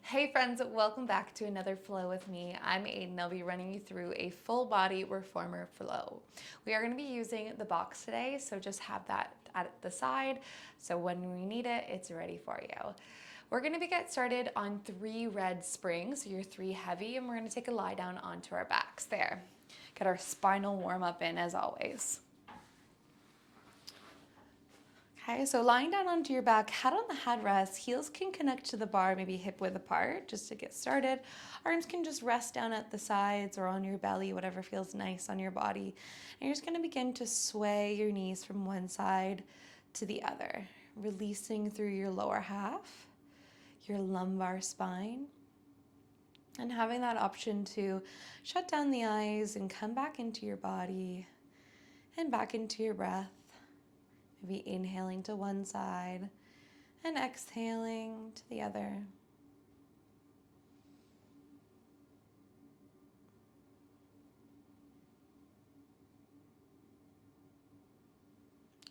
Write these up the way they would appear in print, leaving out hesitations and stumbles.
Hey friends, welcome back to another flow with me. I'm Aiden. I'll be running you through a full body reformer flow. We are going to be using the box today, so just have that at the side so when we need it, it's ready for you. We're going to get started on 3 red springs, so you're 3 heavy, and we're going to take a lie down onto our backs there. Get our spinal warm up in as always. Okay, so lying down onto your back, head on the headrest, heels can connect to the bar, maybe hip width apart, just to get started. Arms can just rest down at the sides or on your belly, whatever feels nice on your body. And you're just gonna begin to sway your knees from one side to the other, releasing through your lower half, your lumbar spine, and having that option to shut down the eyes and come back into your body and back into your breath. Maybe inhaling to one side and exhaling to the other.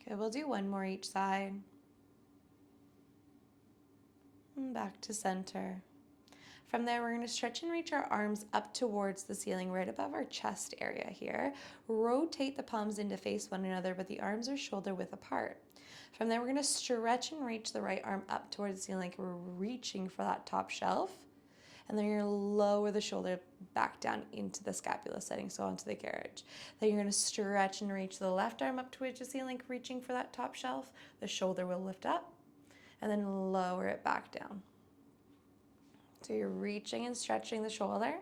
Okay, we'll do one more each side. And back to center. From there, we're going to stretch and reach our arms up towards the ceiling, right above our chest area here. Rotate the palms in to face one another, but the arms are shoulder width apart. From there, we're going to stretch and reach the right arm up towards the ceiling like we're reaching for that top shelf. And then you're going to lower the shoulder back down into the scapula setting, so onto the carriage. Then you're going to stretch and reach the left arm up towards the ceiling, reaching for that top shelf. The shoulder will lift up, and then lower it back down. So you're reaching and stretching the shoulder,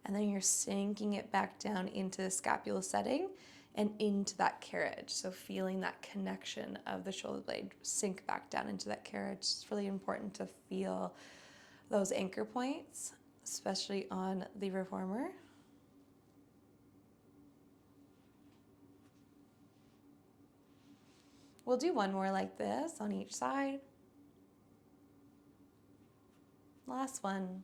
and then you're sinking it back down into the scapula setting and into that carriage. So feeling that connection of the shoulder blade sink back down into that carriage. It's really important to feel those anchor points, especially on the reformer. We'll do one more like this on each side. Last one.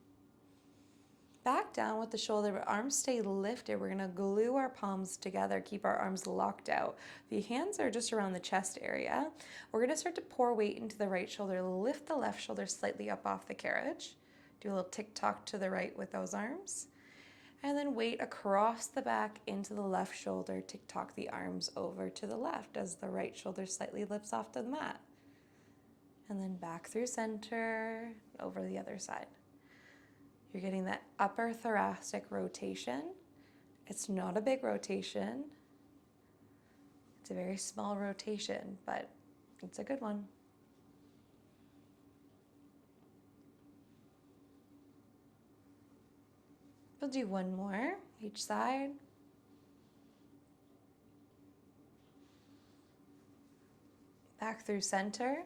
Back down with the shoulder, but arms stay lifted. We're gonna glue our palms together, keep our arms locked out. The hands are just around the chest area. We're gonna start to pour weight into the right shoulder, lift the left shoulder slightly up off the carriage. Do a little tick-tock to the right with those arms. And then weight across the back into the left shoulder, tick-tock the arms over to the left as the right shoulder slightly lifts off the mat. And then back through center, over the other side. You're getting that upper thoracic rotation. It's not a big rotation. It's a very small rotation, but it's a good one. We'll do one more each side. Back through center.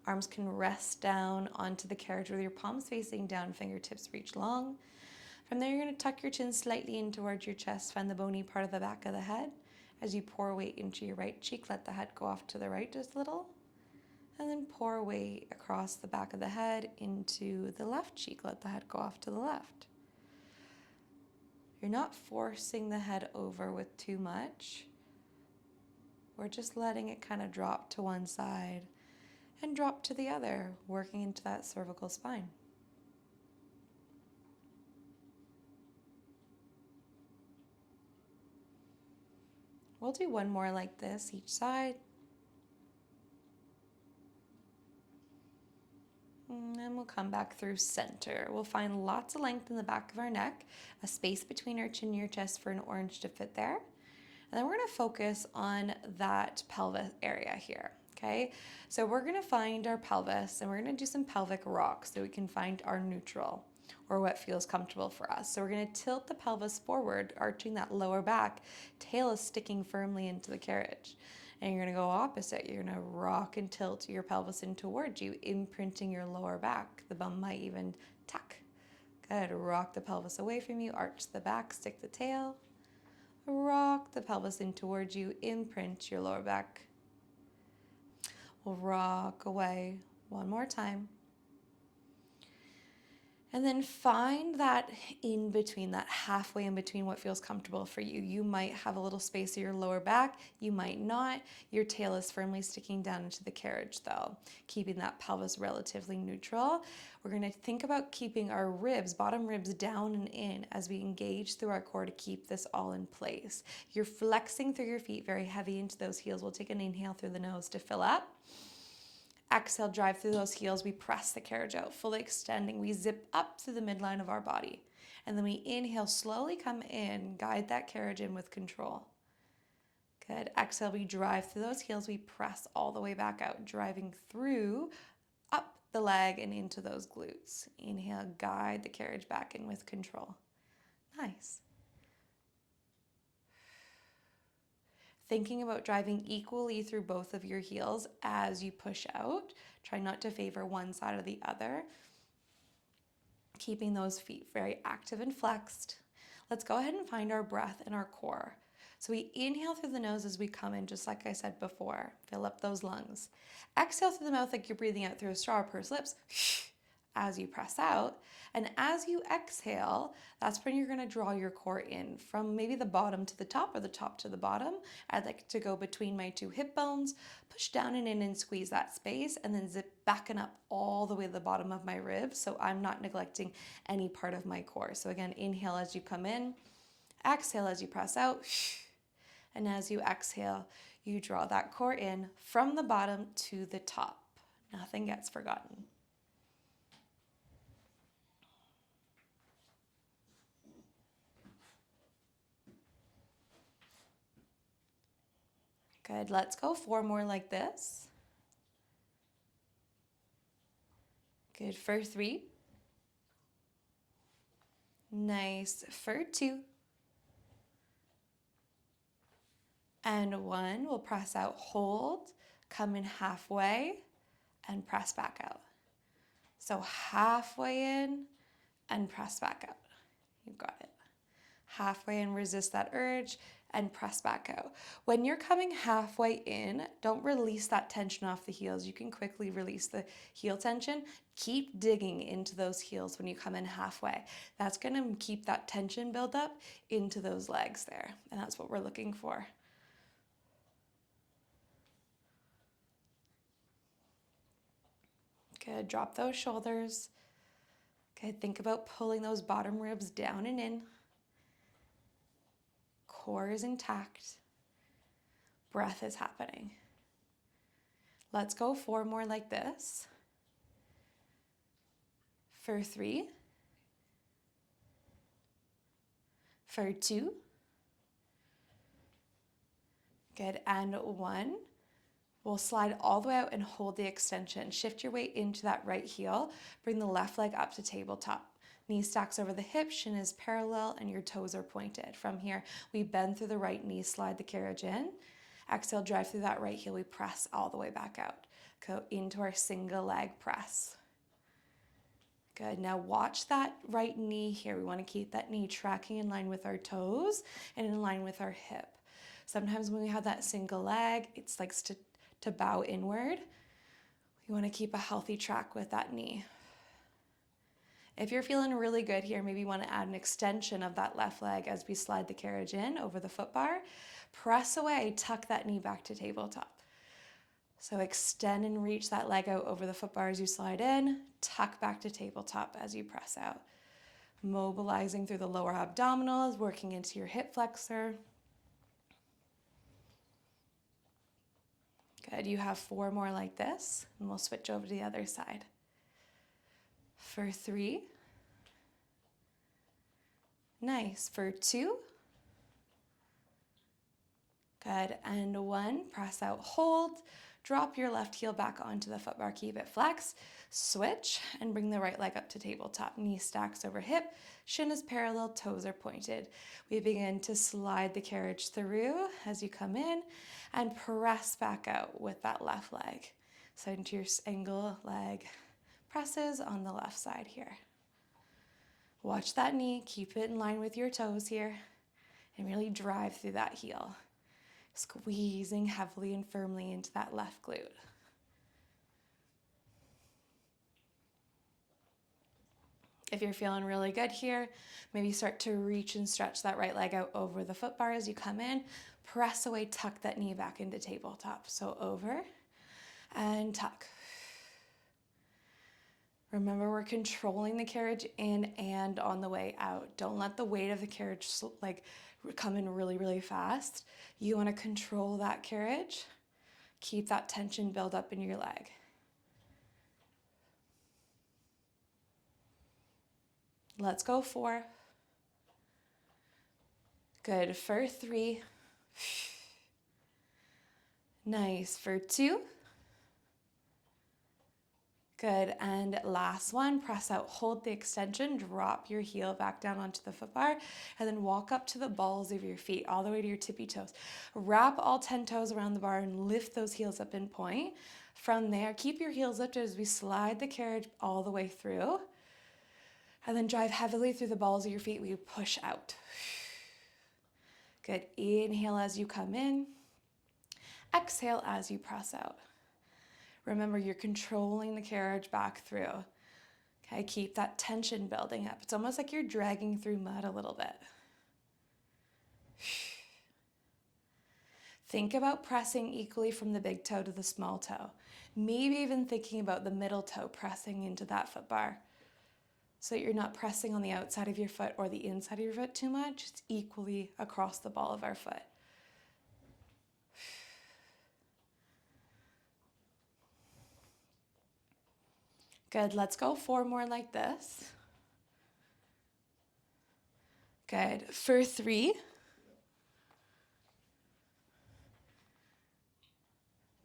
Arms can rest down onto the carriage with your palms facing down, fingertips reach long. From there, you're going to tuck your chin slightly in towards your chest, find the bony part of the back of the head. As you pour weight into your right cheek, let the head go off to the right just a little. And then pour weight across the back of the head into the left cheek, let the head go off to the left. You're not forcing the head over with too much. We're just letting it kind of drop to one side and drop to the other, working into that cervical spine. We'll do one more like this each side. And then we'll come back through center. We'll find lots of length in the back of our neck, a space between our chin and your chest for an orange to fit there. And then we're going to focus on that pelvis area here. Okay, so we're going to find our pelvis and we're going to do some pelvic rocks so we can find our neutral or what feels comfortable for us. So we're going to tilt the pelvis forward, arching that lower back. Tail is sticking firmly into the carriage. And you're going to go opposite. You're going to rock and tilt your pelvis in towards you, imprinting your lower back. The bum might even tuck. Good. Rock the pelvis away from you, arch the back, stick the tail. Rock the pelvis in towards you, imprint your lower back. We'll rock away one more time. And then find that in between, that halfway in between what feels comfortable for you. You might have a little space in your lower back, you might not. Your tail is firmly sticking down into the carriage though, keeping that pelvis relatively neutral. We're gonna think about keeping our ribs, bottom ribs down and in as we engage through our core to keep this all in place. You're flexing through your feet very heavy into those heels. We'll take an inhale through the nose to fill up. Exhale, drive through those heels. We press the carriage out, fully extending. We zip up through the midline of our body. And then we inhale, slowly come in, guide that carriage in with control. Good. Exhale, we drive through those heels. We press all the way back out, driving through, up the leg and into those glutes. Inhale, guide the carriage back in with control. Nice. Thinking about driving equally through both of your heels as you push out. Try not to favor one side or the other. Keeping those feet very active and flexed. Let's go ahead and find our breath in our core. So we inhale through the nose as we come in, just like I said before. Fill up those lungs. Exhale through the mouth like you're breathing out through a straw or pursed lips as you press out. And as you exhale, that's when you're gonna draw your core in from maybe the bottom to the top or the top to the bottom. I'd like to go between my two hip bones, push down and in and squeeze that space, and then zip back and up all the way to the bottom of my ribs, so I'm not neglecting any part of my core. So again, inhale as you come in, exhale as you press out, and as you exhale, you draw that core in from the bottom to the top. Nothing gets forgotten. Good, let's go 4 more like this. Good, for 3. Nice, for 2. And 1, we'll press out, hold, come in halfway, and press back out. So halfway in, and press back out. You got it. Halfway in, resist that urge, and press back out. When you're coming halfway in, don't release that tension off the heels. You can quickly release the heel tension. Keep digging into those heels when you come in halfway. That's gonna keep that tension build up into those legs there, and that's what we're looking for. Good, drop those shoulders. Good, think about pulling those bottom ribs down and in. Core is intact. Breath is happening. Let's go 4 more like this. For 3. For 2. Good, and 1. We'll slide all the way out and hold the extension. Shift your weight into that right heel. Bring the left leg up to tabletop. Knee stacks over the hip, shin is parallel, and your toes are pointed. From here, we bend through the right knee, slide the carriage in. Exhale, drive through that right heel. We press all the way back out. Go into our single leg press. Good, now watch that right knee here. We wanna keep that knee tracking in line with our toes and in line with our hip. Sometimes when we have that single leg, it's like to bow inward. We wanna keep a healthy track with that knee. If you're feeling really good here, maybe you want to add an extension of that left leg as we slide the carriage in over the foot bar. Press away, tuck that knee back to tabletop. So extend and reach that leg out over the foot bar as you slide in, tuck back to tabletop as you press out. Mobilizing through the lower abdominals, working into your hip flexor. Good, you have 4 more like this, and we'll switch over to the other side. For 3. Nice, for 2. Good, and 1, press out, hold. Drop your left heel back onto the foot bar, keep it flexed. Switch, and bring the right leg up to tabletop. Knee stacks over hip, shin is parallel, toes are pointed. We begin to slide the carriage through as you come in, and press back out with that left leg. So into your single leg presses on the left side here. Watch that knee, keep it in line with your toes here, and really drive through that heel. Squeezing heavily and firmly into that left glute. If you're feeling really good here, maybe start to reach and stretch that right leg out over the foot bar as you come in. Press away, tuck that knee back into tabletop. So over and tuck. Remember, we're controlling the carriage in and on the way out. Don't let the weight of the carriage come in really, really fast. You want to control that carriage. Keep that tension build up in your leg. Let's go 4. Good, for 3. Nice, for 2. Good, and last one, press out, hold the extension, drop your heel back down onto the foot bar, and then walk up to the balls of your feet, all the way to your tippy toes. Wrap all 10 toes around the bar and lift those heels up in point. From there, keep your heels lifted as we slide the carriage all the way through, and then drive heavily through the balls of your feet. We push out. Good, inhale as you come in, exhale as you press out. Remember, you're controlling the carriage back through. Okay, keep that tension building up. It's almost like you're dragging through mud a little bit. Think about pressing equally from the big toe to the small toe. Maybe even thinking about the middle toe pressing into that foot bar, so that you're not pressing on the outside of your foot or the inside of your foot too much. It's equally across the ball of our foot. Good, let's go 4 more like this. Good, for 3.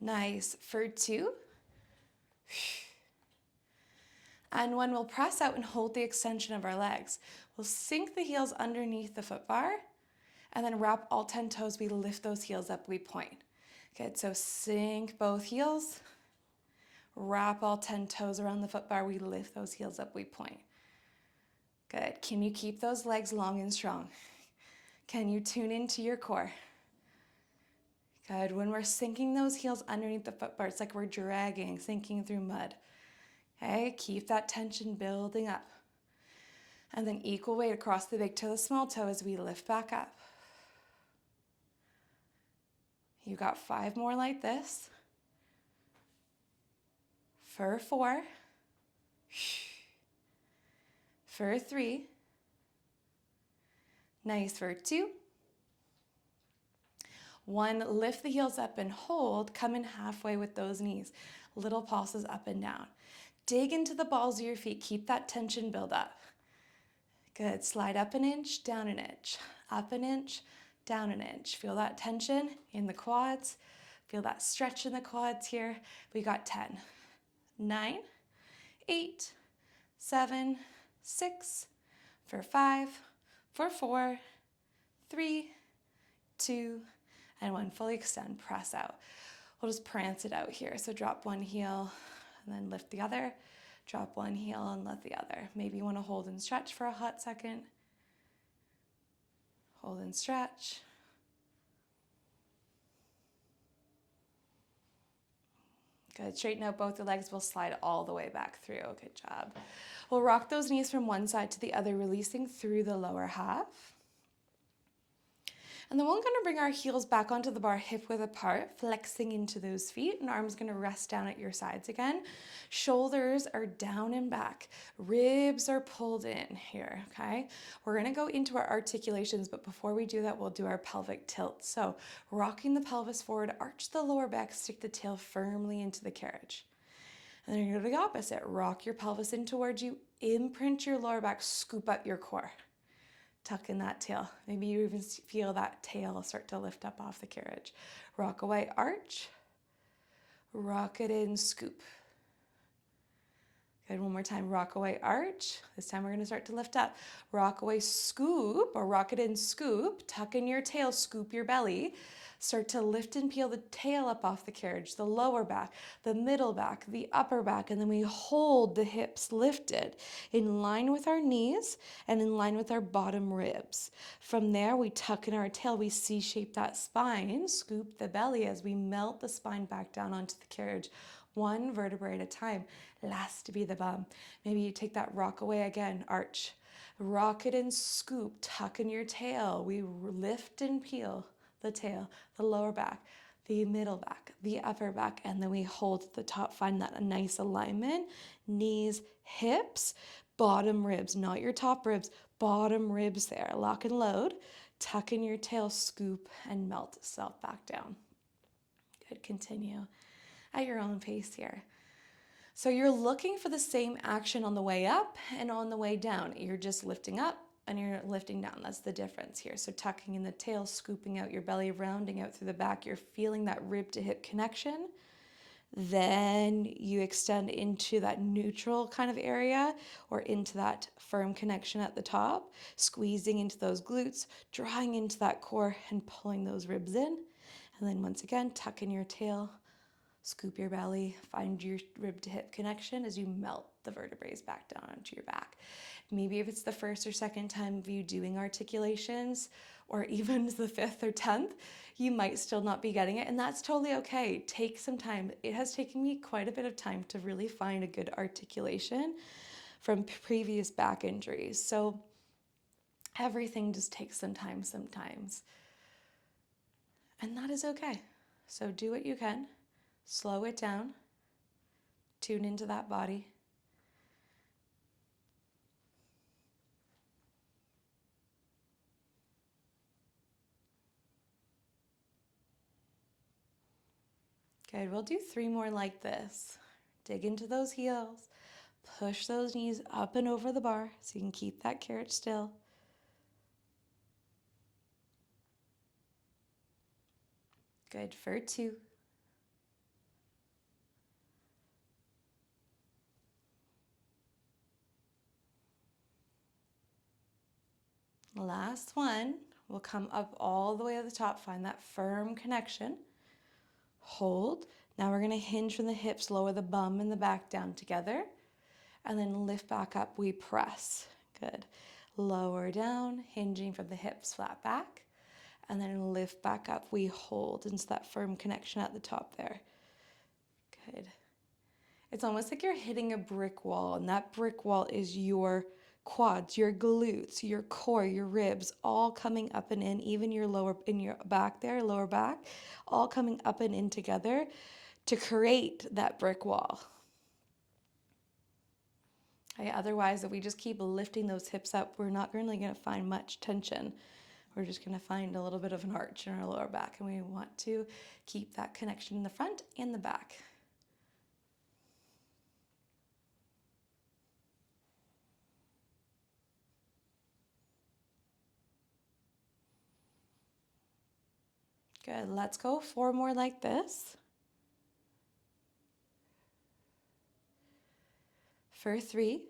Nice, for 2. And 1, we'll press out and hold the extension of our legs. We'll sink the heels underneath the foot bar, and then wrap all 10 toes. We lift those heels up, we point. Good, so sink both heels. Wrap all 10 toes around the foot bar. We lift those heels up, we point. Good. Can you keep those legs long and strong? Can you tune into your core? Good. When we're sinking those heels underneath the foot bar, it's like we're dragging, sinking through mud. Okay, keep that tension building up. And then equal weight across the big toe, the small toe as we lift back up. You got 5 more like this. For 4, for 3, nice, for 2, 1, lift the heels up and hold, come in halfway with those knees, little pulses up and down. Dig into the balls of your feet, keep that tension build up. Good, slide up an inch, down an inch, up an inch, down an inch. Feel that tension in the quads, feel that stretch in the quads here. We got 10. 9, 8, 7, 6, for 5, for 4, 3, 2, and 1. Fully extend, press out. We'll just prance it out here. So drop one heel and then lift the other. Drop one heel and lift the other. Maybe you want to hold and stretch for a hot second. Hold and stretch. Good, straighten out both the legs. We'll slide all the way back through. Good job. We'll rock those knees from one side to the other, releasing through the lower half. And then we're going to bring our heels back onto the bar, hip width apart, flexing into those feet, and arms going to rest down at your sides again. Shoulders are down and back. Ribs are pulled in here, okay? We're going to go into our articulations, but before we do that, we'll do our pelvic tilt. So rocking the pelvis forward, arch the lower back, stick the tail firmly into the carriage. And then you're going to do the opposite. Rock your pelvis in towards you, imprint your lower back, scoop up your core. Tuck in that tail. Maybe you even feel that tail start to lift up off the carriage. Rock away, arch. Rock it in, scoop. Good, one more time. Rock away, arch. This time we're going to start to lift up. Rock away, scoop, or rock it in, scoop. Tuck in your tail, scoop your belly. Start to lift and peel the tail up off the carriage, the lower back, the middle back, the upper back, and then we hold the hips lifted in line with our knees and in line with our bottom ribs. From there, we tuck in our tail, we C-shape that spine, scoop the belly as we melt the spine back down onto the carriage, one vertebrae at a time. Last to be the bum. Maybe you take that rock away again, arch. Rock it and scoop, tuck in your tail. We lift and peel the tail, the lower back, the middle back, the upper back, and then we hold at the top. Find that a nice alignment. Knees, hips, bottom ribs, not your top ribs, bottom ribs there. Lock and load. Tuck in your tail, scoop, and melt itself back down. Good, continue at your own pace here. So you're looking for the same action on the way up and on the way down. You're just lifting up and you're lifting down. That's the difference here. So tucking in the tail, scooping out your belly, rounding out through the back. You're feeling that rib to hip connection. Then you extend into that neutral kind of area or into that firm connection at the top, squeezing into those glutes, drawing into that core and pulling those ribs in. And then once again, tuck in your tail, scoop your belly, find your rib to hip connection as you melt the vertebrae back down onto your back. Maybe if it's the first or second time of you doing articulations, or even the 5th or 10th, you might still not be getting it, and that's totally okay. Take some time. It has taken me quite a bit of time to really find a good articulation from previous back injuries. So everything just takes some time sometimes, and that is okay. So do what you can. Slow it down. Tune into that body. Good, we'll do 3 more like this. Dig into those heels. Push those knees up and over the bar so you can keep that carrot still. Good for 2. Last one. We'll come up all the way to the top. Find that firm connection. Hold. Now we're going to hinge from the hips, lower the bum and the back down together, and then lift back up. We press. Good. Lower down, hinging from the hips, flat back, and then lift back up. We hold into that firm connection at the top there. Good. It's almost like you're hitting a brick wall, and that brick wall is your quads, your glutes, your core, your ribs, all coming up and in, even your lower, in your back there, lower back, all coming up and in together to create that brick wall. Okay, otherwise, if we just keep lifting those hips up, we're not really going to find much tension. We're just going to find a little bit of an arch in our lower back, and we want to keep that connection in the front and the back. Good, let's go 4 more like this. For 3.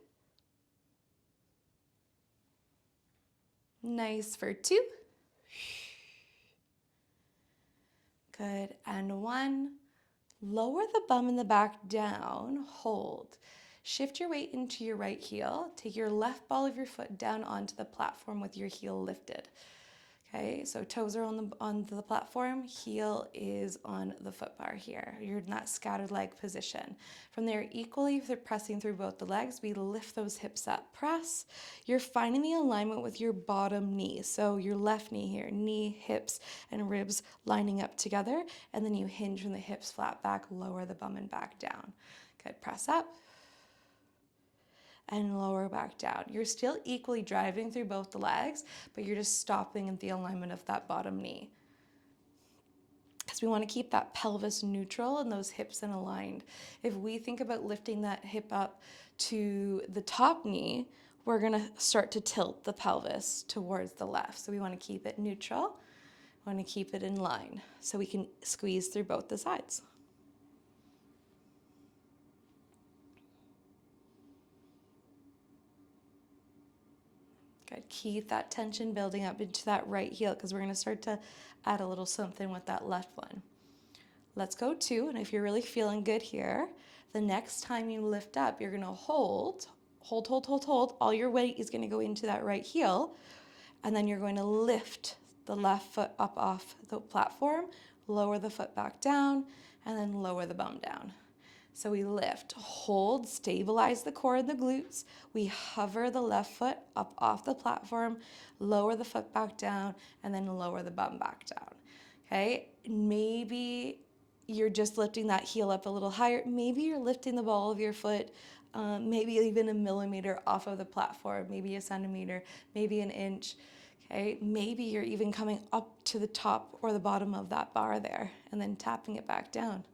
Nice for 2. Good, and 1. Lower the bum and the back down, hold. Shift your weight into your right heel. Take your left ball of your foot down onto the platform with your heel lifted. Okay, so toes are on the platform, heel is on the foot bar here. You're in that scattered leg position. From there, equally pressing through both the legs, we lift those hips up. Press. You're finding the alignment with your bottom knee. So your left knee here, knee, hips, and ribs lining up together. And then you hinge from the hips flat back, lower the bum and back down. Good, press up. And lower back down. You're still equally driving through both the legs, but you're just stopping at the alignment of that bottom knee. Because we want to keep that pelvis neutral and those hips in aligned. If we think about lifting that hip up to the top knee, we're going to start to tilt the pelvis towards the left. So we want to keep it neutral. We want to keep it in line so we can squeeze through both the sides. Good. Keep that tension building up into that right heel because we're going to start to add a little something with that left one. Let's go 2, and if you're really feeling good here, the next time you lift up, you're going to hold. All your weight is going to go into that right heel, and then you're going to lift the left foot up off the platform, lower the foot back down, and then lower the bum down. So we lift, hold, stabilize the core and the glutes. We hover the left foot up off the platform, lower the foot back down, and then lower the bum back down. Okay, maybe you're just lifting that heel up a little higher. Maybe you're lifting the ball of your foot, maybe even a millimeter off of the platform, maybe a centimeter, maybe an inch. Okay, maybe you're even coming up to the top or the bottom of that bar there and then tapping it back down.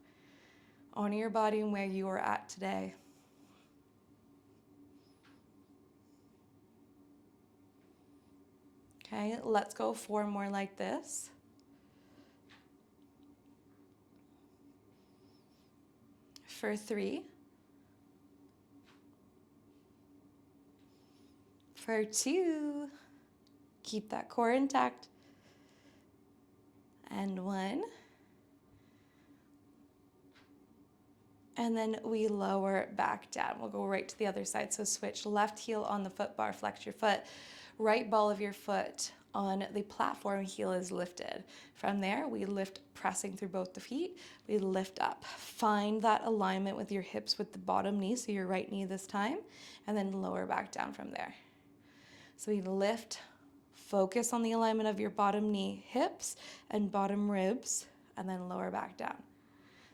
Honor your body and where you are at today. Okay, let's go 4 more like this. For 3. For 2. Keep that core intact. And 1. And then we lower back down. We'll go right to the other side. So switch left heel on the foot bar, flex your foot. Right ball of your foot on the platform, heel is lifted. From there, we lift pressing through both the feet. We lift up. Find that alignment with your hips with the bottom knee, so your right knee this time, and then lower back down from there. So we lift, focus on the alignment of your bottom knee, hips, and bottom ribs, and then lower back down.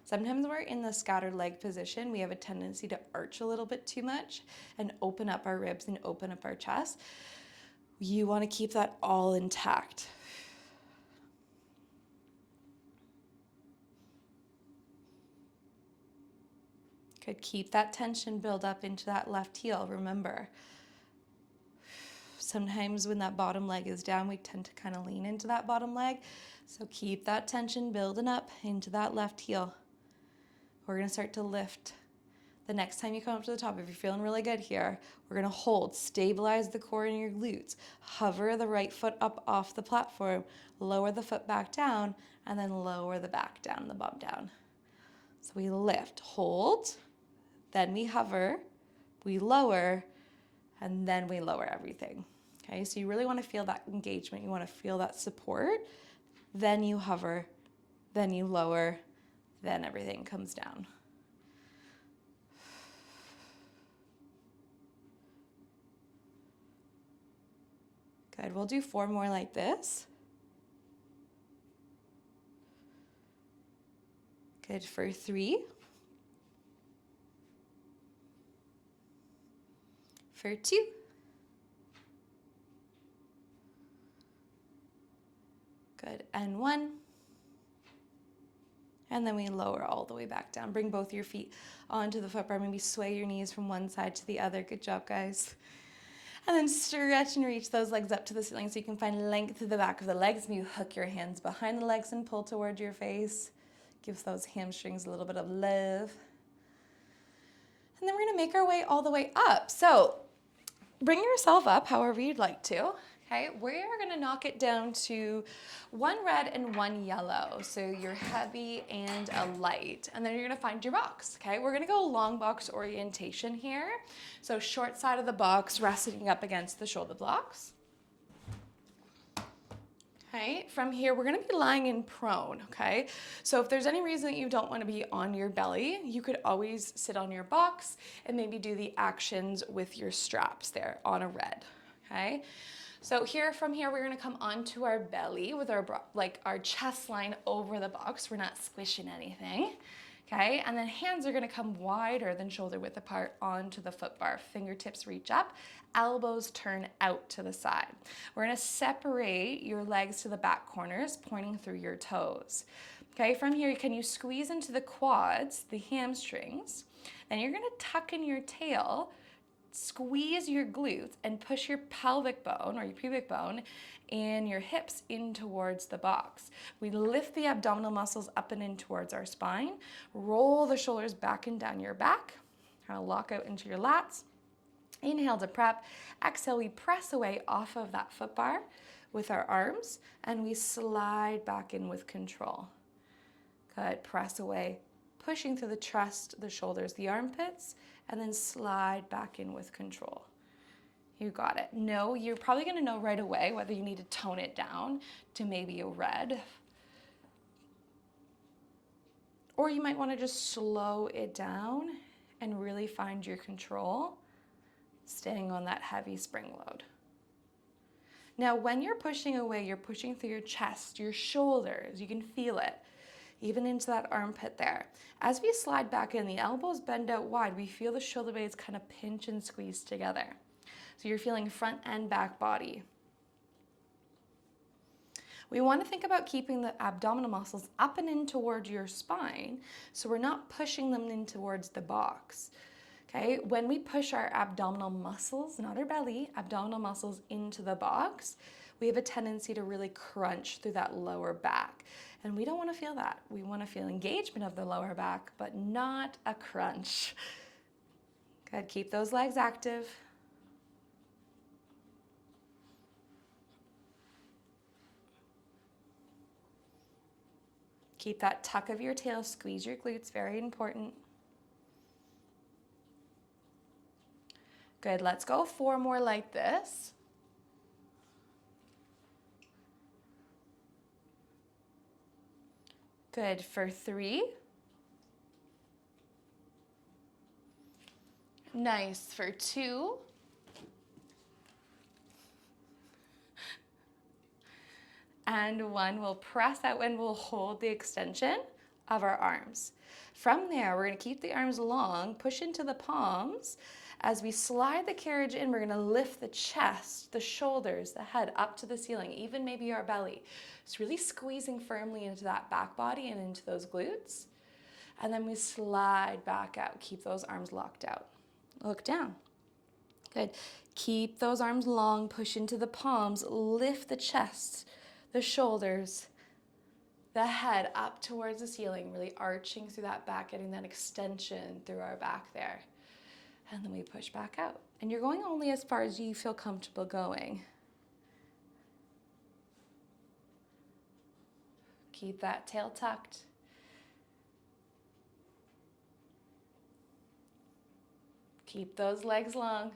Sometimes we're in the scattered leg position. We have a tendency to arch a little bit too much and open up our ribs and open up our chest. You want to keep that all intact. Good. Keep that tension build up into that left heel. Remember, sometimes when that bottom leg is down, we tend to kind of lean into that bottom leg. So keep that tension building up into that left heel. We're going to start to lift. The next time you come up to the top, if you're feeling really good here, we're going to hold, stabilize the core in your glutes, hover the right foot up off the platform, lower the foot back down, and then lower the back down, the bum down. So we lift, hold, then we hover, we lower, and then we lower everything. Okay, so you really want to feel that engagement. You want to feel that support. Then you hover, then you lower, then everything comes down. Good, we'll do 4 more like this. Good, for 3. For 2. Good, and 1. And then we lower all the way back down. Bring both your feet onto the foot bar. Maybe sway your knees from one side to the other. Good job, guys. And then stretch and reach those legs up to the ceiling so you can find length through the back of the legs. Maybe hook your hands behind the legs and pull toward your face. Gives those hamstrings a little bit of love. And then we're going to make our way all the way up. So bring yourself up however you'd like to. Okay, we're going to knock it down to 1 red and 1 yellow. So you're heavy and a light. And then you're going to find your box. Okay, we're going to go long box orientation here. So short side of the box, resting up against the shoulder blocks. Okay, from here, we're going to be lying in prone, okay? So if there's any reason that you don't want to be on your belly, you could always sit on your box and maybe do the actions with your straps there on a red, okay? So from here, we're going to come onto our belly with our chest line over the box. We're not squishing anything, okay? And then hands are going to come wider than shoulder width apart onto the foot bar. Fingertips reach up, elbows turn out to the side. We're going to separate your legs to the back corners, pointing through your toes. Okay, from here, can you squeeze into the quads, the hamstrings? Then you're going to tuck in your tail, squeeze your glutes and push your pelvic bone or your pubic bone and your hips in towards the box. We lift the abdominal muscles up and in towards our spine. Roll the shoulders back and down your back. Kind of lock out into your lats. Inhale to prep. Exhale, we press away off of that foot bar with our arms and we slide back in with control. Good, press away, pushing through the chest, the shoulders, the armpits, and then slide back in with control. You got it. No, you're probably going to know right away whether you need to tone it down to maybe a red Or you might want to just slow it down and really find your control, staying on that heavy spring load. Now, when you're pushing away, you're pushing through your chest, your shoulders, you can feel it, even into that armpit there. As we slide back in, the elbows bend out wide, we feel the shoulder blades kind of pinch and squeeze together. So you're feeling front and back body. We want to think about keeping the abdominal muscles up and in towards your spine, so we're not pushing them in towards the box. Okay, when we push our abdominal muscles, not our belly, abdominal muscles into the box, we have a tendency to really crunch through that lower back. And we don't want to feel that. We want to feel engagement of the lower back, but not a crunch. Good, keep those legs active. Keep that tuck of your tail, squeeze your glutes, very important. Good, let's go 4 more like this. Good, for 3. Nice, for 2. And 1, we'll press out and we'll hold the extension of our arms. From there, we're gonna keep the arms long, push into the palms. As we slide the carriage in, we're gonna lift the chest, the shoulders, the head up to the ceiling, even maybe our belly. It's really squeezing firmly into that back body and into those glutes. And then we slide back out. Keep those arms locked out. Look down. Good. Keep those arms long, push into the palms, lift the chest, the shoulders, the head up towards the ceiling, really arching through that back, getting that extension through our back there. And then we push back out. And you're going only as far as you feel comfortable going. Keep that tail tucked. Keep those legs long.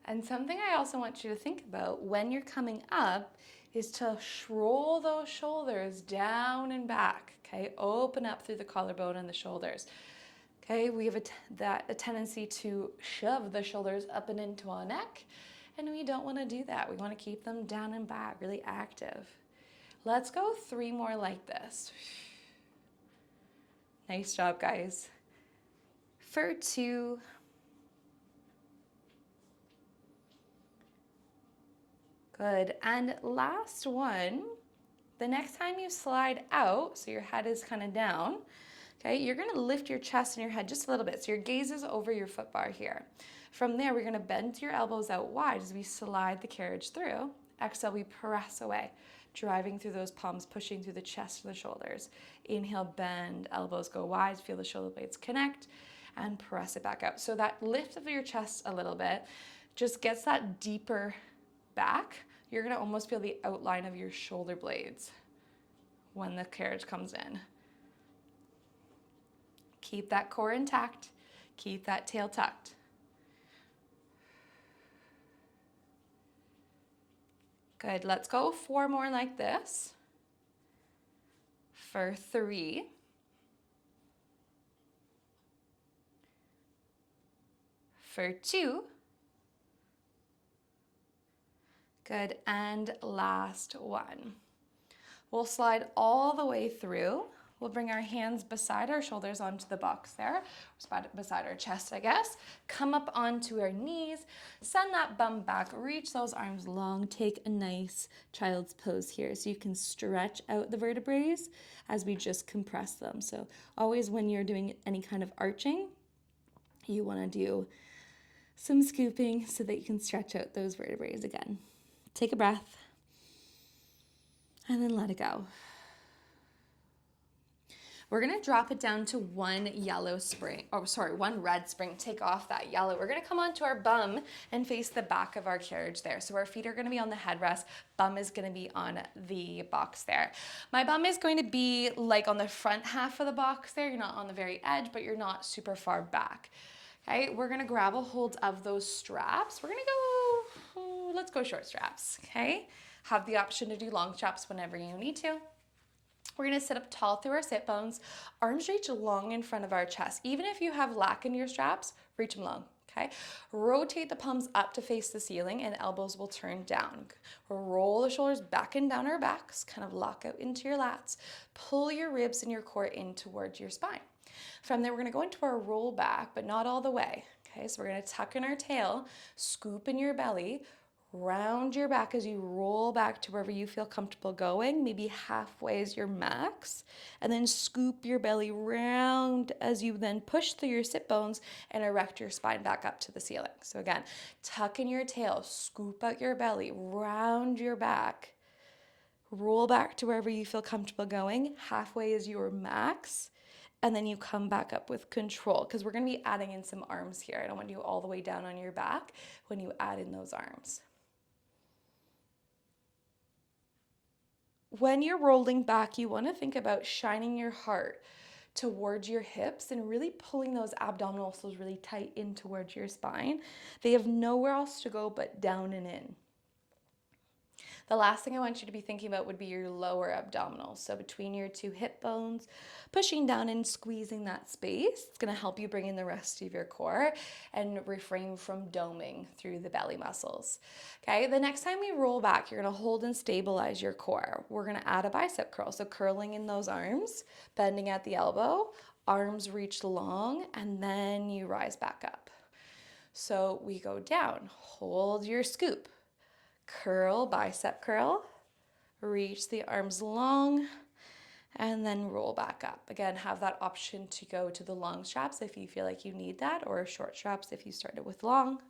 And something I also want you to think about when you're coming up is to roll those shoulders down and back, okay? Open up through the collarbone and the shoulders. Okay, we have a tendency to shove the shoulders up and into our neck, and we don't want to do that. We want to keep them down and back, really active. Let's go 3 more like this. Nice job, guys. For 2. Good, and last one. The next time you slide out, so your head is kind of down, okay, you're gonna lift your chest and your head just a little bit. So your gaze is over your foot bar here. From there, we're gonna bend your elbows out wide as we slide the carriage through. Exhale, we press away, driving through those palms, pushing through the chest and the shoulders. Inhale, bend, elbows go wide, feel the shoulder blades connect, and press it back out. So that lift of your chest a little bit just gets that deeper back. You're gonna almost feel the outline of your shoulder blades when the carriage comes in. Keep that core intact. Keep that tail tucked. Good, let's go 4 more like this. For 3. For 2. Good, and last one. We'll slide all the way through. We'll bring our hands beside our shoulders onto the box there, beside our chest, I guess. Come up onto our knees, send that bum back, reach those arms long, take a nice child's pose here so you can stretch out the vertebrae as we just compress them. So always when you're doing any kind of arching, you wanna do some scooping so that you can stretch out those vertebrae again. Take a breath and then let it go. We're gonna drop it down to 1 one red spring. Take off that yellow. We're gonna come onto our bum and face the back of our carriage there. So our feet are gonna be on the headrest, bum is gonna be on the box there. My bum is going to be like on the front half of the box there. You're not on the very edge, but you're not super far back. Okay, we're gonna grab a hold of those straps. We're gonna go, let's go short straps, okay? Have the option to do long straps whenever you need to. We're gonna sit up tall through our sit bones, arms reach long in front of our chest. Even if you have lack in your straps, reach them long, okay? Rotate the palms up to face the ceiling and elbows will turn down. Roll the shoulders back and down our backs, kind of lock out into your lats. Pull your ribs and your core in towards your spine. From there, we're gonna go into our roll back, but not all the way, okay? So we're gonna tuck in our tail, scoop in your belly, round your back as you roll back to wherever you feel comfortable going, maybe halfway is your max, and then scoop your belly round as you then push through your sit bones and erect your spine back up to the ceiling. So again, tuck in your tail, scoop out your belly, round your back, roll back to wherever you feel comfortable going, halfway is your max, and then you come back up with control because we're going to be adding in some arms here. I don't want you all the way down on your back when you add in those arms. When you're rolling back, you want to think about shining your heart towards your hips and really pulling those abdominal muscles really tight in towards your spine. They have nowhere else to go but down and in. The last thing I want you to be thinking about would be your lower abdominals. So between your two hip bones, pushing down and squeezing that space. It's going to help you bring in the rest of your core and refrain from doming through the belly muscles. Okay, the next time we roll back, you're going to hold and stabilize your core. We're going to add a bicep curl. So curling in those arms, bending at the elbow, arms reach long, and then you rise back up. So we go down, hold your scoop. Curl, bicep curl, reach the arms long, and then roll back up. Again, have that option to go to the long straps if you feel like you need that, or short straps if you started with long.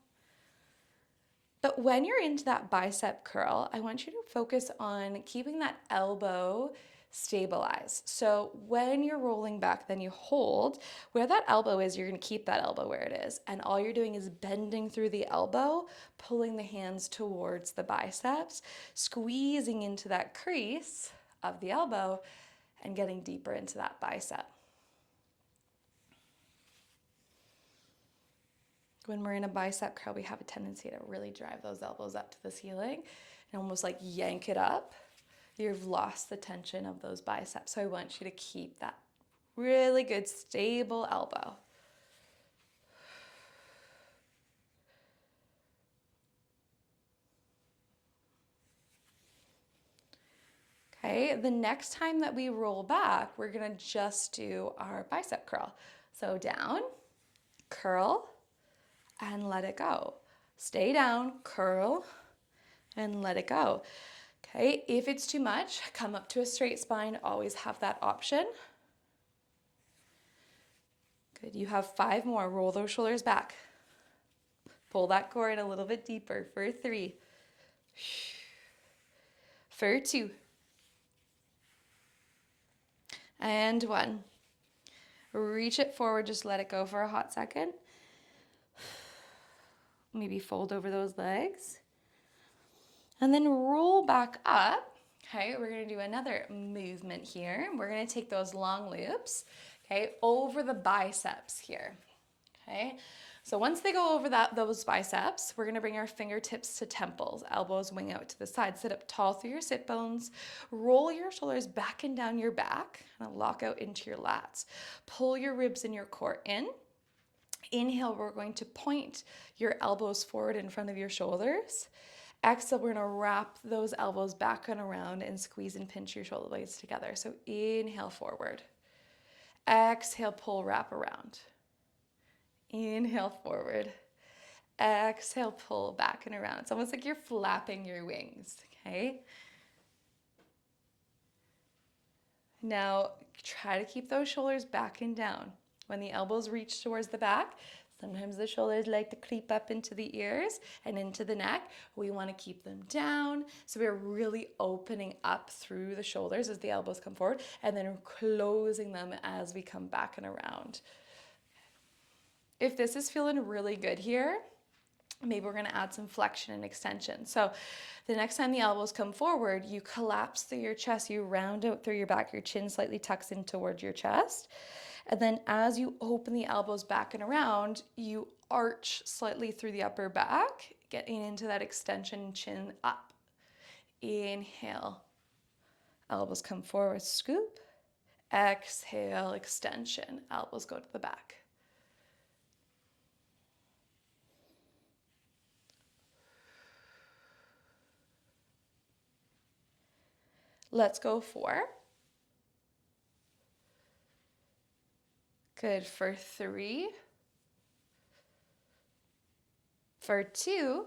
But when you're into that bicep curl, I want you to focus on keeping that elbow stabilized. So when you're rolling back, then you hold. Where that elbow is, you're going to keep that elbow where it is. And all you're doing is bending through the elbow, pulling the hands towards the biceps, squeezing into that crease of the elbow, and getting deeper into that bicep. When we're in a bicep curl, we have a tendency to really drive those elbows up to the ceiling and almost like yank it up. You've lost the tension of those biceps. So I want you to keep that really good, stable elbow. Okay, the next time that we roll back, we're gonna just do our bicep curl. So down, curl, and let it go. Stay down, curl, and let it go. Okay, if it's too much, come up to a straight spine. Always have that option. Good, you have 5 more. Roll those shoulders back. Pull that core in a little bit deeper for 3. For 2. And 1. Reach it forward, just let it go for a hot second. Maybe fold over those legs. And then roll back up. Okay, we're gonna do another movement here. We're gonna take those long loops, okay, over the biceps here. Okay, so once they go over those biceps, we're gonna bring our fingertips to temples, elbows wing out to the side. Sit up tall through your sit bones. Roll your shoulders back and down your back, and lock out into your lats. Pull your ribs and your core in. Inhale, we're going to point your elbows forward in front of your shoulders. Exhale, we're gonna wrap those elbows back and around and squeeze and pinch your shoulder blades together. So inhale forward. Exhale, pull, wrap around. Inhale forward. Exhale, pull back and around. It's almost like you're flapping your wings, okay? Now, try to keep those shoulders back and down. When the elbows reach towards the back, sometimes the shoulders like to creep up into the ears and into the neck. We want to keep them down. So we're really opening up through the shoulders as the elbows come forward and then closing them as we come back and around. If this is feeling really good here, maybe we're going to add some flexion and extension. So the next time the elbows come forward, you collapse through your chest, you round out through your back, your chin slightly tucks in towards your chest. And then as you open the elbows back and around, you arch slightly through the upper back, getting into that extension, chin up. Inhale. Elbows come forward, scoop. Exhale, extension. Elbows go to the back. Let's go 4. Good for 3. For 2.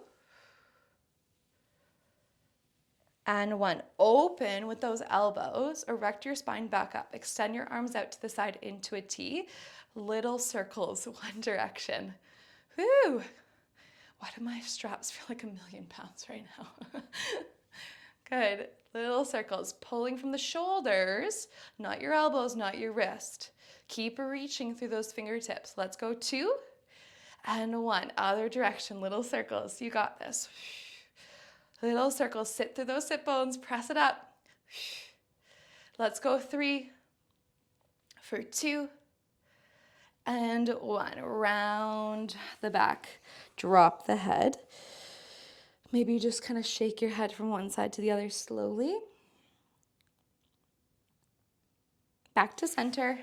And 1. Open with those elbows. Erect your spine back up. Extend your arms out to the side into a T. Little circles, one direction. Woo! Why do my straps feel like 1,000,000 pounds right now? Good. Little circles, pulling from the shoulders, not your elbows, not your wrist. Keep reaching through those fingertips. Let's go 2 and 1. Other direction, little circles. You got this. Little circles, sit through those sit bones, press it up. Let's go 3 for 2 and 1. Round the back, drop the head. Maybe just kind of shake your head from one side to the other slowly. Back to center.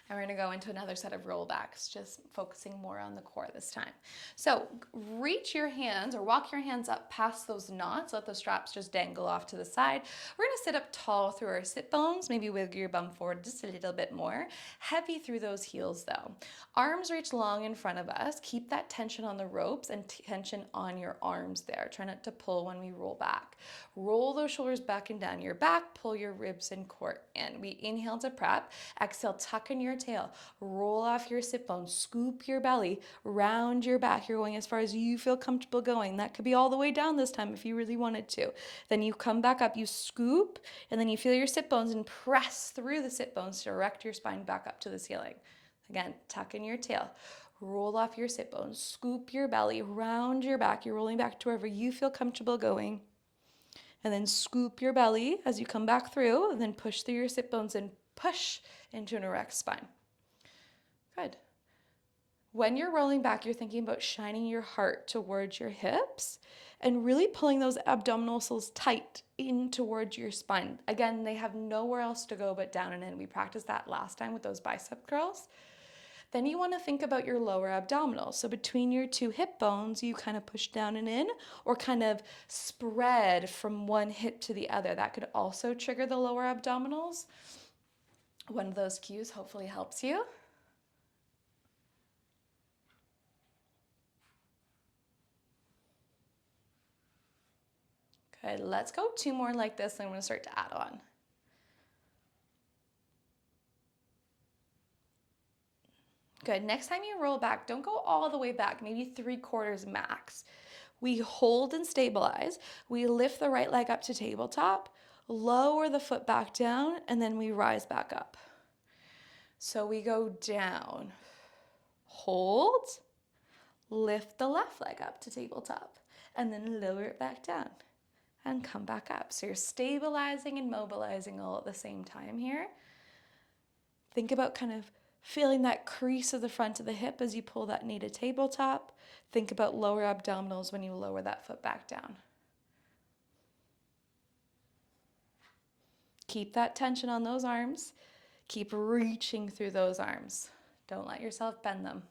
And we're going to go into another set of rollbacks, just focusing more on the core this time. So reach your hands or walk your hands up past those knots. Let the straps just dangle off to the side. We're going to sit up tall through our sit bones. Maybe wiggle your bum forward just a little bit more. Heavy through those heels though. Arms reach long in front of us. Keep that tension on the ropes and tension on your arms there. Try not to pull when we roll back. Roll those shoulders back and down your back. Pull your ribs and core in. We inhale to prep. Exhale, tuck in your tail. Roll off your sit bones. Scoop your belly. Round your back. You're going as far as you feel comfortable going. That could be all the way down this time if you really wanted to. Then you come back up. You scoop, and then you feel your sit bones and press through the sit bones to erect your spine back up to the ceiling. Again, tuck in your tail. Roll off your sit bones. Scoop your belly. Round your back. You're rolling back to wherever you feel comfortable going. And then scoop your belly as you come back through, and then push through your sit bones and push into an erect spine. Good. When you're rolling back, you're thinking about shining your heart towards your hips and really pulling those abdominal muscles tight in towards your spine. Again, they have nowhere else to go but down and in. We practiced that last time with those bicep curls. Then you want to think about your lower abdominals. So between your 2 hip bones, you kind of push down and in or kind of spread from one hip to the other. That could also trigger the lower abdominals. One of those cues hopefully helps you. Good, let's go 2 more like this, and I'm going to start to add on. Good, next time you roll back, don't go all the way back, maybe 3/4 max. We hold and stabilize. We lift the right leg up to tabletop, lower the foot back down, and then we rise back up. So we go down, hold, lift the left leg up to tabletop, and then lower it back down and come back up. So you're stabilizing and mobilizing all at the same time here. Think about kind of feeling that crease of the front of the hip as you pull that knee to tabletop. Think about lower abdominals when you lower that foot back down. Keep that tension on those arms. Keep reaching through those arms. Don't let yourself bend them.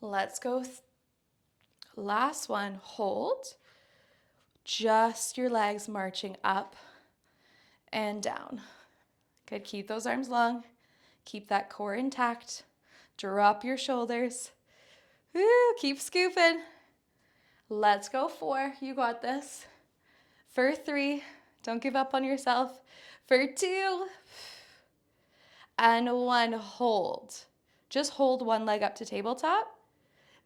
Let's go. Last one, hold. Just your legs marching up and down. Good, keep those arms long. Keep that core intact. Drop your shoulders. Woo, keep scooping. Let's go 4, you got this. For 3, don't give up on yourself. For 2, and 1, hold. Just hold one leg up to tabletop.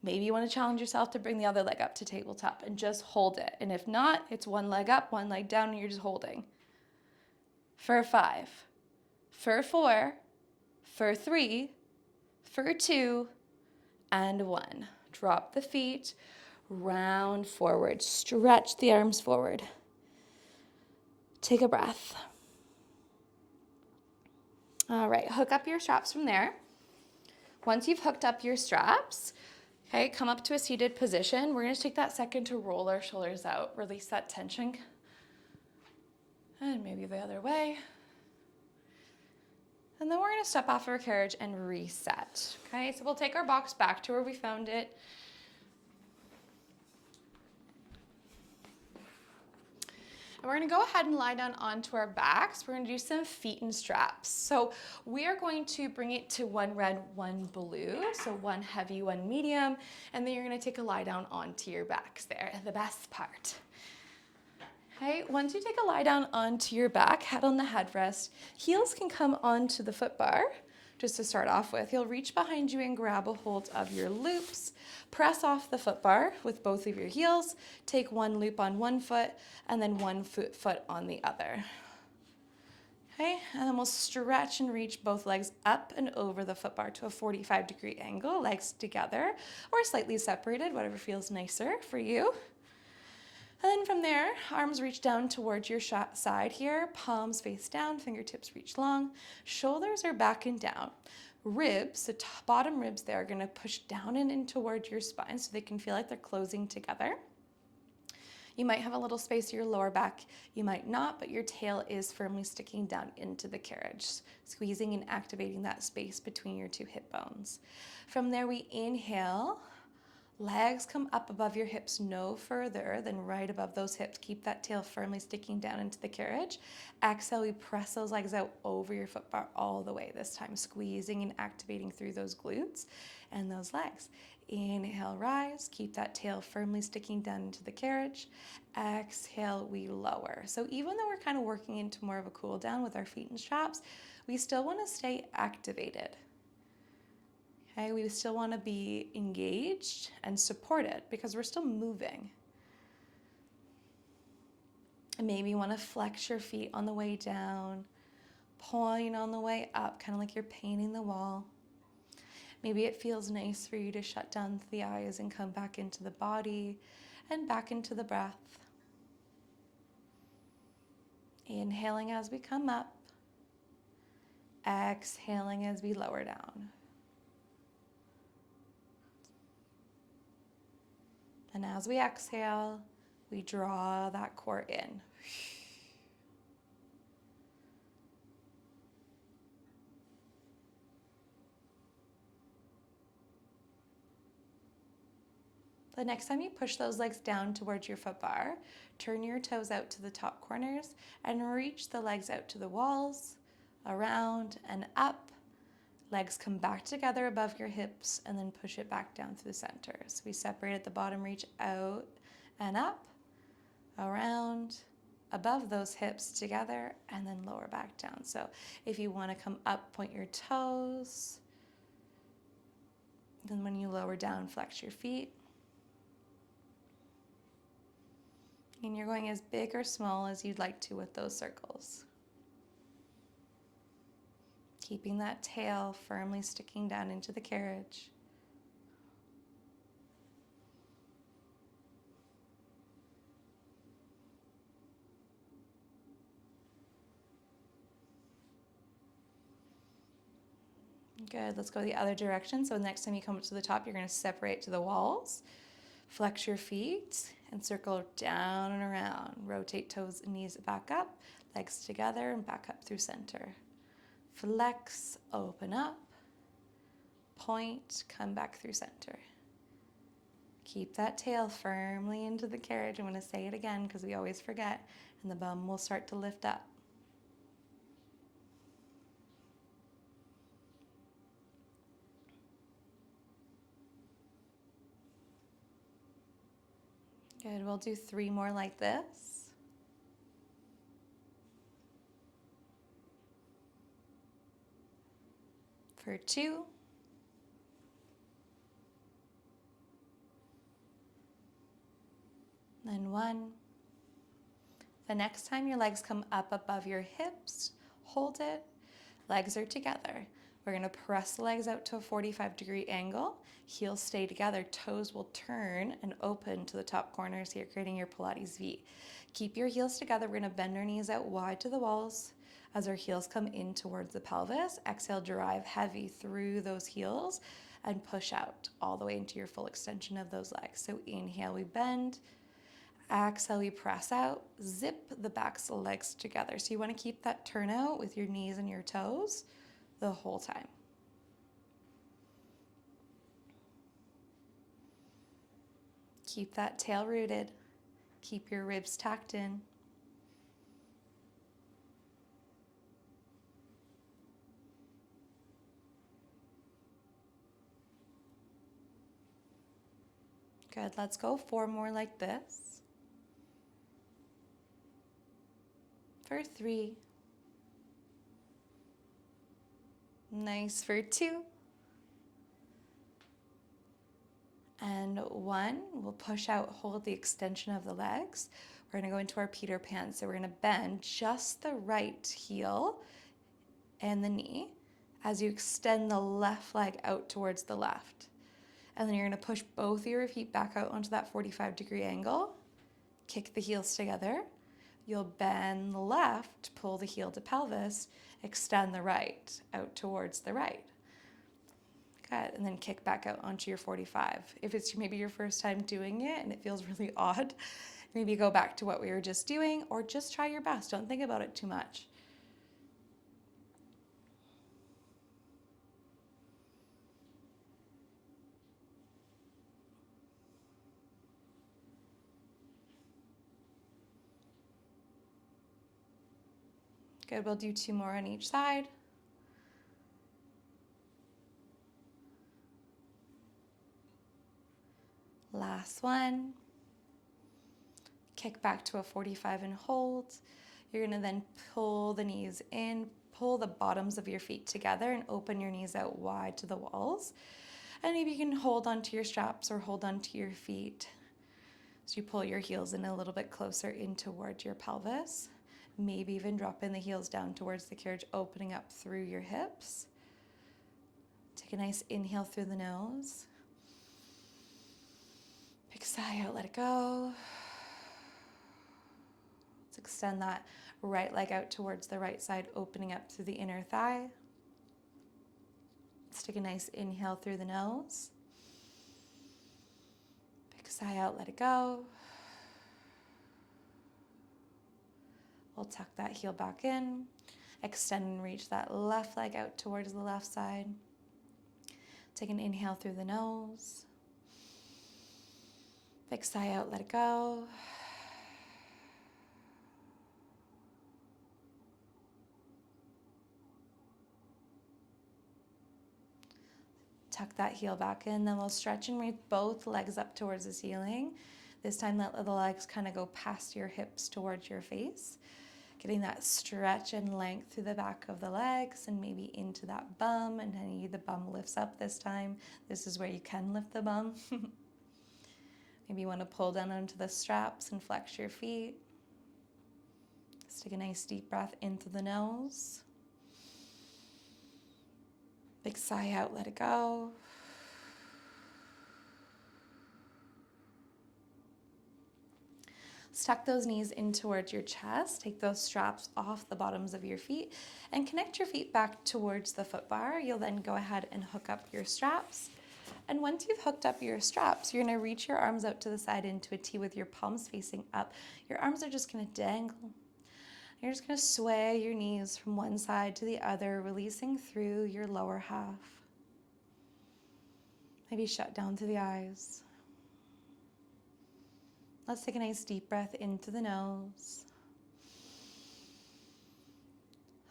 Maybe you want to challenge yourself to bring the other leg up to tabletop and just hold it. And if not, it's one leg up, one leg down, and you're just holding. For 5, for 4, for 3, for 2, and 1. Drop the feet, round forward, stretch the arms forward. Take a breath. All right, hook up your straps from there. Once you've hooked up your straps, Okay, come up to a seated position. We're gonna take that second to roll our shoulders out, release that tension. And maybe the other way. And then we're gonna step off our carriage and reset. Okay, so we'll take our box back to where we found it. And we're gonna go ahead and lie down onto our backs. We're gonna do some feet and straps. So we are going to bring it to one red, one blue. So one heavy, one medium. And then you're gonna take a lie down onto your backs there, the best part. Okay, once you take a lie down onto your back, head on the headrest, heels can come onto the foot bar. Just to start off with, you'll reach behind you and grab a hold of your loops. Press off the foot bar with both of your heels. Take one loop on one foot and then one foot on the other. Okay, and then we'll stretch and reach both legs up and over the foot bar to a 45-degree angle, legs together or slightly separated, whatever feels nicer for you. And then from there, arms reach down towards your side here, palms face down, fingertips reach long, shoulders are back and down. Ribs, the bottom ribs there are gonna push down and in towards your spine so they can feel like they're closing together. You might have a little space in your lower back, you might not, but your tail is firmly sticking down into the carriage, squeezing and activating that space between your two hip bones. From there, we inhale. Legs come up above your hips no further than right above those hips. Keep that tail firmly sticking down into the carriage. Exhale, we press those legs out over your foot bar all the way this time, squeezing and activating through those glutes and those legs. Inhale, rise. Keep that tail firmly sticking down into the carriage. Exhale, we lower. So even though we're kind of working into more of a cool down with our feet and straps, we still want to stay activated. Okay, we still want to be engaged and supported because we're still moving. And maybe you want to flex your feet on the way down, point on the way up, kind of like you're painting the wall. Maybe it feels nice for you to shut down the eyes and come back into the body and back into the breath. Inhaling as we come up, exhaling as we lower down. And as we exhale, we draw that core in. The next time you push those legs down towards your foot bar, turn your toes out to the top corners and reach the legs out to the walls, around and up. Legs come back together above your hips and then push it back down through the center. So we separate at the bottom, reach out and up, around, above those hips together, and then lower back down. So if you want to come up, point your toes. Then when you lower down, flex your feet. And you're going as big or small as you'd like to with those circles. Keeping that tail firmly sticking down into the carriage. Good, let's go the other direction. So next time you come up to the top, you're gonna separate to the walls, flex your feet, and circle down and around. Rotate toes and knees back up, legs together and back up through center. Flex, open up, point, come back through center. Keep that tail firmly into the carriage. I'm gonna say it again because we always forget, and the bum will start to lift up. Good, we'll do 3 more like this. For 2. Then 1. The next time your legs come up above your hips, hold it. Legs are together. We're gonna press the legs out to a 45-degree angle. Heels stay together, toes will turn and open to the top corners here, creating your Pilates V. Keep your heels together. We're gonna bend our knees out wide to the walls as our heels come in towards the pelvis. Exhale, drive heavy through those heels and push out all the way into your full extension of those legs. So inhale, we bend. Exhale, we press out. Zip the backs of the legs together. So you want to keep that turnout with your knees and your toes the whole time. Keep that tail rooted. Keep your ribs tucked in. Good, let's go 4 more like this. For 3. Nice for 2. And 1, we'll push out, hold the extension of the legs. We're gonna go into our Peter Pan. So we're gonna bend just the right heel and the knee as you extend the left leg out towards the left. And then you're gonna push both of your feet back out onto that 45-degree angle. Kick the heels together. You'll bend the left, pull the heel to pelvis, extend the right out towards the right. Good, and then kick back out onto your 45. If it's maybe your first time doing it and it feels really odd, maybe go back to what we were just doing, or just try your best. Don't think about it too much. Good, we'll do 2 more on each side. Last one. Kick back to a 45 and hold. You're gonna then pull the knees in, pull the bottoms of your feet together and open your knees out wide to the walls. And maybe you can hold onto your straps or hold onto your feet. So you pull your heels in a little bit closer in towards your pelvis. Maybe even dropping the heels down towards the carriage, opening up through your hips. Take a nice inhale through the nose. Big sigh out, let it go. Let's extend that right leg out towards the right side, opening up through the inner thigh. Let's take a nice inhale through the nose. Big sigh out, let it go. We'll tuck that heel back in. Extend and reach that left leg out towards the left side. Take an inhale through the nose. Big sigh out, let it go. Tuck that heel back in, then we'll stretch and reach both legs up towards the ceiling. This time let the legs kind of go past your hips towards your face. Getting that stretch and length through the back of the legs and maybe into that bum, and then the bum lifts up this time. This is where you can lift the bum. Maybe you want to pull down onto the straps and flex your feet. Let's take a nice deep breath into the nose. Big sigh out, let it go. Tuck those knees in towards your chest. Take those straps off the bottoms of your feet and connect your feet back towards the foot bar. You'll then go ahead and hook up your straps. And once you've hooked up your straps, you're gonna reach your arms out to the side into a T with your palms facing up. Your arms are just gonna dangle. You're just gonna sway your knees from one side to the other, releasing through your lower half. Maybe shut down through the eyes. Let's take a nice deep breath into the nose.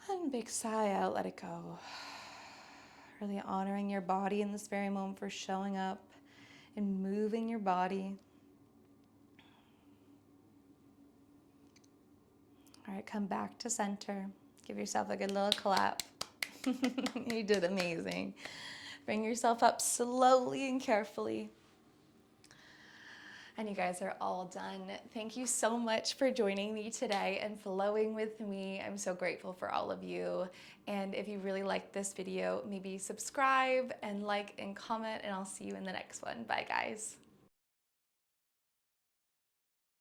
And big sigh out, let it go. Really honoring your body in this very moment for showing up and moving your body. All right, come back to center. Give yourself a good little clap. You did amazing. Bring yourself up slowly and carefully. And you guys are all done. Thank you so much for joining me today and flowing with me. I'm so grateful for all of you. And if you really liked this video, maybe subscribe and like and comment, and I'll see you in the next one. Bye, guys.